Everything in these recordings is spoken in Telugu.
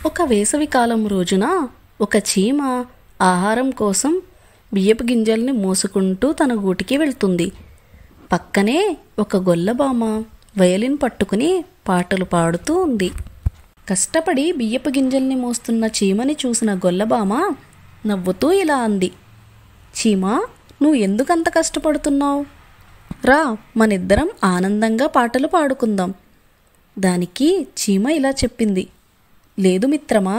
ఒక వేసవికాలం రోజున ఒక చీమ ఆహారం కోసం బియ్యపు గింజల్ని మోసుకుంటూ తన గూటికి వెళ్తుంది. పక్కనే ఒక గొల్లబామ వయలిన్ పట్టుకుని పాటలు పాడుతూ ఉంది. కష్టపడి బియ్యపు గింజల్ని మోస్తున్న చీమని చూసిన గొల్లబామ నవ్వుతూ ఇలా అంది, చీమా, నువ్వు ఎందుకంత కష్టపడుతున్నావు? రా, మనిద్దరం ఆనందంగా పాటలు పాడుకుందాం. దానికి చీమ ఇలా చెప్పింది, లేదు మిత్రమా,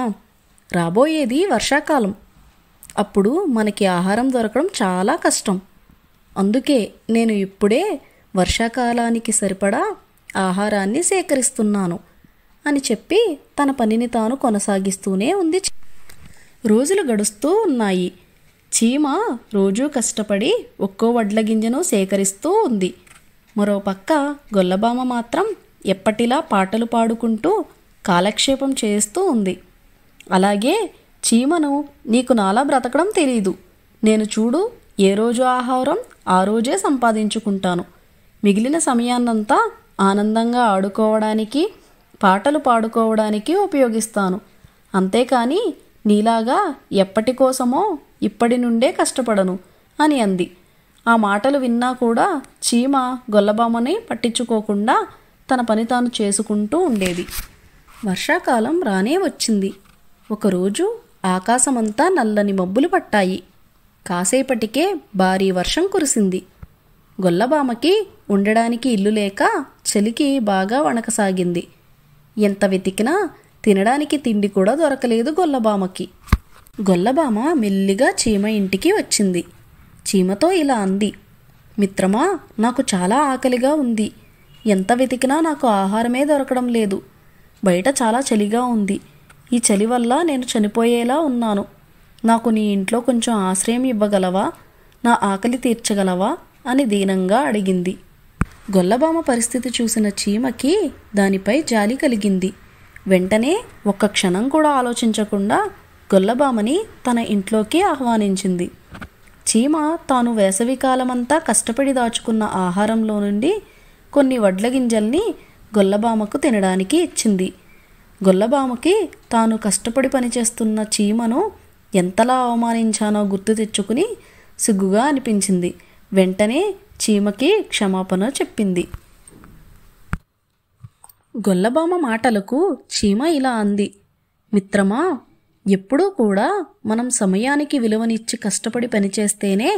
రాబోయేది వర్షాకాలం. అప్పుడు మనకి ఆహారం దొరకడం చాలా కష్టం. అందుకే నేను ఇప్పుడే వర్షాకాలానికి సరిపడా ఆహారాన్ని సేకరిస్తున్నాను అని చెప్పి తన పనిని తాను కొనసాగిస్తూనే ఉంది. రోజులు గడుస్తూ ఉన్నాయి. చీమ రోజూ కష్టపడి ఒక్కో వడ్ల గింజను సేకరిస్తూ ఉంది. మరోపక్క గొల్లబామ మాత్రం ఎప్పటిలా పాటలు పాడుకుంటూ కాలక్షేపం చేస్తూ ఉంది. అలాగే చీమను, నీకు నాలా బ్రతకడం తెలీదు, నేను చూడు ఏ రోజు ఆహారం ఆ రోజే సంపాదించుకుంటాను, మిగిలిన సమయాన్నంతా ఆనందంగా ఆడుకోవడానికి పాటలు పాడుకోవడానికి ఉపయోగిస్తాను, అంతేకాని నీలాగా ఎప్పటి కోసమో ఇప్పటి నుండే కష్టపడను అని అంది. ఆ మాటలు విన్నా కూడా చీమ గొల్లబామని పట్టించుకోకుండా తన పని తాను చేసుకుంటూ ఉండేది. వర్షాకాలం రానే వచ్చింది. ఒకరోజు ఆకాశమంతా నల్లని మబ్బులు పట్టాయి. కాసేపటికే భారీ వర్షం కురిసింది. గొల్లబామకి ఉండడానికి ఇల్లు లేక చలికి బాగా వణకసాగింది. ఎంత వెతికినా తినడానికి తిండి కూడా దొరకలేదు గొల్లబామకి. గొల్లబామ మెల్లిగా చీమ ఇంటికి వచ్చింది. చీమతో ఇలా అంది, మిత్రమా, నాకు చాలా ఆకలిగా ఉంది. ఎంత వెతికినా నాకు ఆహారమే దొరకడం లేదు. బయట చాలా చలిగా ఉంది. ఈ చలి వల్ల నేను చనిపోయేలా ఉన్నాను. నాకు నీ ఇంట్లో కొంచెం ఆశ్రయం ఇవ్వగలవా? నా ఆకలి తీర్చగలవా అని దీనంగా అడిగింది. గొల్లబామ పరిస్థితి చూసిన చీమకి దానిపై జాలి కలిగింది. వెంటనే ఒక్క క్షణం కూడా ఆలోచించకుండా గొల్లబామని తన ఇంట్లోకి ఆహ్వానించింది. చీమ తాను వేసవికాలమంతా కష్టపడి దాచుకున్న ఆహారంలో నుండి కొన్ని వడ్ల గింజల్ని గొల్లబామకు తినడానికి ఇచ్చింది. గొల్లబామకి తాను కష్టపడి పనిచేస్తున్న చీమను ఎంతలా అవమానించానో గుర్తు తెచ్చుకుని సిగ్గుగా అనిపించింది. వెంటనే చీమకి క్షమాపణ చెప్పింది. గొల్లబామ మాటలకు చీమ ఇలా అంది, మిత్రమా, ఎప్పుడూ కూడా మనం సమయానికి విలువనిచ్చి కష్టపడి పనిచేస్తేనే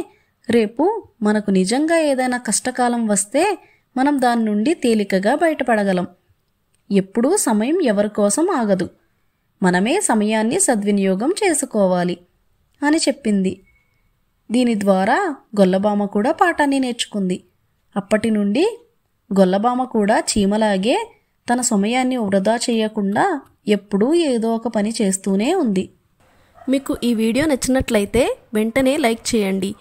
రేపు మనకు నిజంగా ఏదైనా కష్టకాలం వస్తే మనం దాని నుండి తేలికగా బయటపడగలం. ఎప్పుడూ సమయం ఎవరికోసం ఆగదు. మనమే సమయాన్ని సద్వినియోగం చేసుకోవాలి అని చెప్పింది. దీని ద్వారా గొల్లబామ కూడా పాఠాన్ని నేర్చుకుంది. అప్పటి నుండి గొల్లబామ కూడా చీమలాగే తన సమయాన్ని వృధా చేయకుండా ఎప్పుడూ ఏదో ఒక పని చేస్తూనే ఉంది. మీకు ఈ వీడియో నచ్చినట్లయితే వెంటనే లైక్ చేయండి.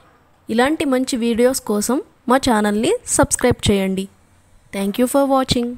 ఇలాంటి మంచి వీడియోస్ కోసం మా ఛానల్ని సబ్స్క్రైబ్ చేయండి. Thank you for watching.